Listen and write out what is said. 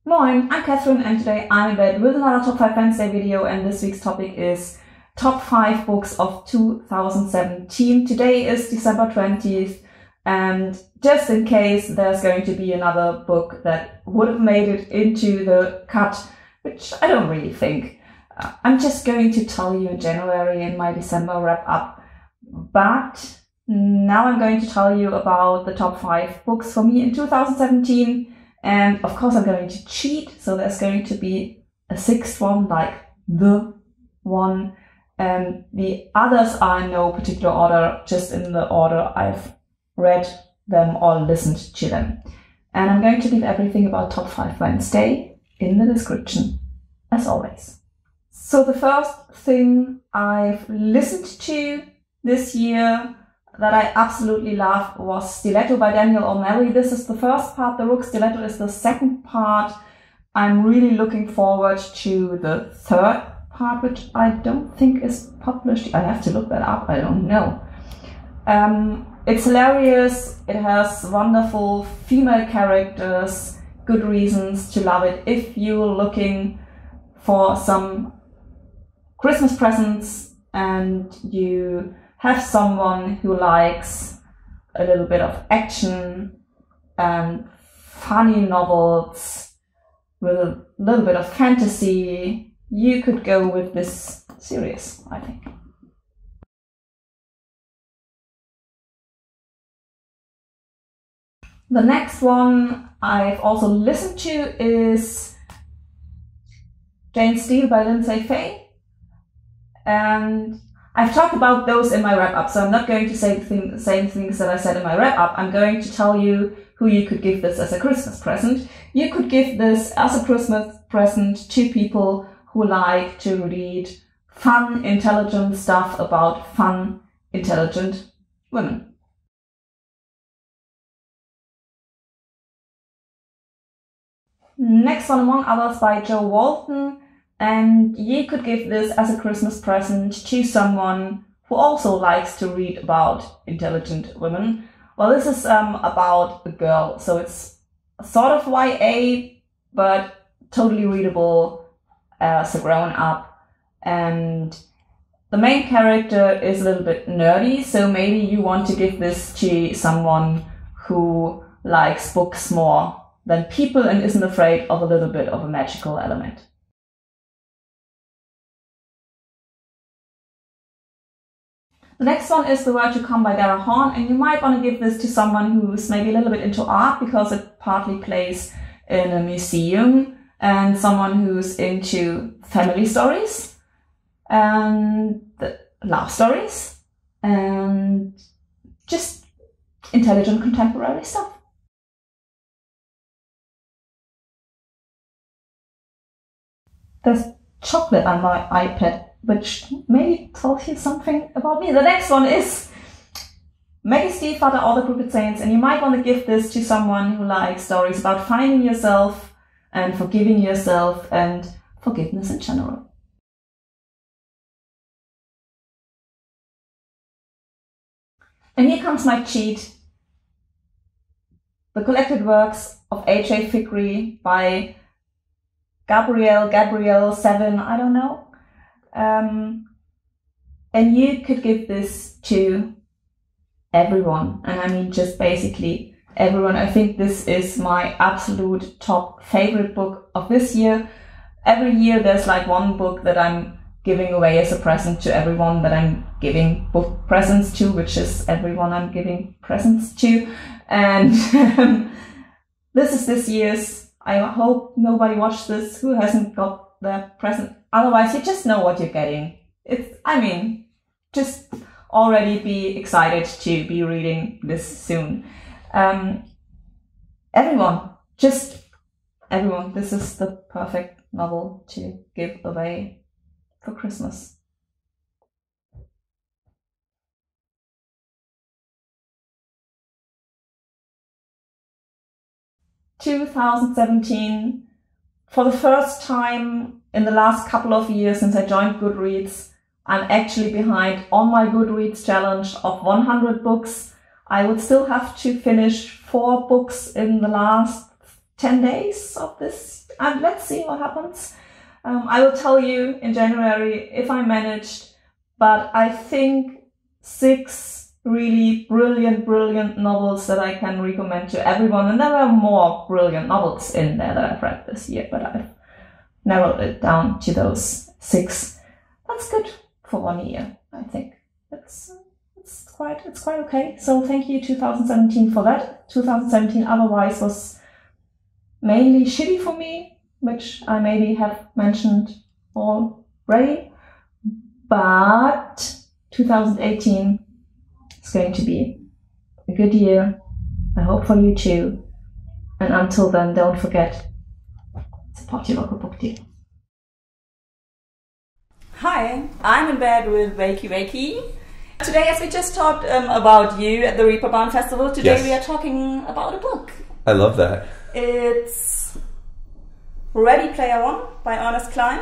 Moin, I'm Catherine and today I'm in bed with another Top 5 Wednesday video, and this week's topic is Top 5 Books of 2017. Today is December 20th, and just in case there's going to be another book that would have made it into the cut, which I don't really think, I'm just going to tell you in January in my December wrap up. But now I'm going to tell you about the top 5 books for me in 2017. And of course I'm going to cheat, so there's going to be a 6th one, like the one. And the others are in no particular order, just in the order I've read them or listened to them. And I'm going to leave everything about Top 5 Wednesday in the description, as always. So the first thing I've listened to this year that I absolutely love was Stiletto by Daniel O'Malley. This is the first part, The Rook. Stiletto is the second part. I'm really looking forward to the third part, which I don't think is published. I have to look that up, I don't know. It's hilarious, it has wonderful female characters, good reasons to love it. If you're looking for some Christmas presents and you have someone who likes a little bit of action and funny novels with a little bit of fantasy, you could go with this series, I think. The next one I've also listened to is Jane Steele by Lyndsay Faye. And I've talked about those in my wrap-up, so I'm not going to say the same things that I said in my wrap-up. I'm going to tell you who you could give this as a Christmas present. You could give this as a Christmas present to people who like to read fun, intelligent stuff about fun, intelligent women. Next one, among others, by Jo Walton. And you could give this as a Christmas present to someone who also likes to read about intelligent women. Well, this is about a girl, so it's sort of YA, but totally readable as a grown-up. And the main character is a little bit nerdy, so maybe you want to give this to someone who likes books more than people and isn't afraid of a little bit of a magical element. The next one is The Word to Come by Dara, and you might want to give this to someone who's maybe a little bit into art because it partly plays in a museum, and someone who's into family stories and love stories and just intelligent contemporary stuff. There's chocolate on my iPad, which maybe tells you something about me. The next one is Maggie, Steefvater, All the Crooked Saints, and you might want to give this to someone who likes stories about finding yourself and forgiving yourself and forgiveness in general. And here comes my cheat. The Collected Works of H.A. Fikry by Gabrielle, Zevin, I don't know. And you could give this to everyone, and I mean just basically everyone. I think this is my absolute top favorite book of this year. Every year there's like one book that I'm giving away as a present to everyone that I'm giving book presents to, which is everyone I'm giving presents to. And this is this year's. I hope nobody watched this who hasn't got the present. Otherwise, you just know what you're getting. Just already be excited to be reading this soon. Everyone, just everyone. This is the perfect novel to give away for Christmas. (2017), for the first time in the last couple of years since I joined Goodreads, I'm actually behind on my Goodreads challenge of 100 books. I would still have to finish 4 books in the last 10 days of this, and let's see what happens. I will tell you in January if I managed, but I think 6 really brilliant novels that I can recommend to everyone. And there were more brilliant novels in there that I've read this year, but I've narrowed it down to those 6. That's good for 1 year, I think. It's quite okay. So thank you 2017 for that. 2017 otherwise was mainly shitty for me, which I maybe have mentioned already. But 2018 is going to be a good year. I hope for you too. And until then, don't forget, support your local book deal. Hi, I'm in bed with Wakey. Today, as we just talked about you at the Reeperbahn Festival, today we are talking about a book. I love that. It's Ready Player One by Ernest Cline.